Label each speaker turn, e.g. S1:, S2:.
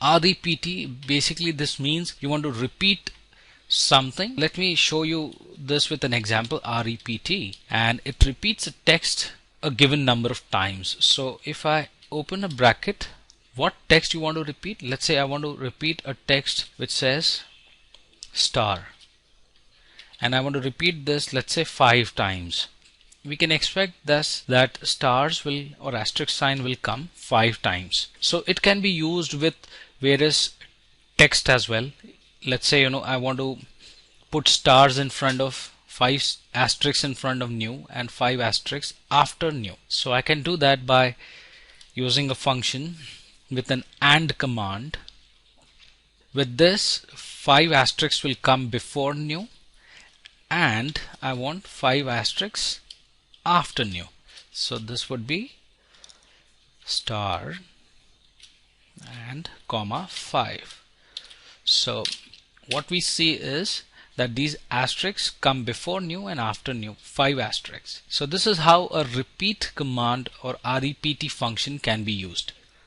S1: REPT, basically this means you want to repeat something. Let me show you this with an example. REPT, and it repeats a text a given number of times. So if I open a bracket, what text you want to repeat? Let's say I want to repeat a text which says star, and I want to repeat this, let's say 5 times. We can expect thus that stars will, or asterisk sign will come 5 times. So it can be used with various text as well. Let's say I want to put stars in front of 5 asterisks in front of new and 5 asterisks after new. So I can do that by using a function with an AND command. With this, 5 asterisks will come before new, and I want 5 asterisks after new. So this would be star and comma 5. So what we see is that these asterisks come before new and after new, 5 asterisks. So this is how a repeat command or REPT function can be used.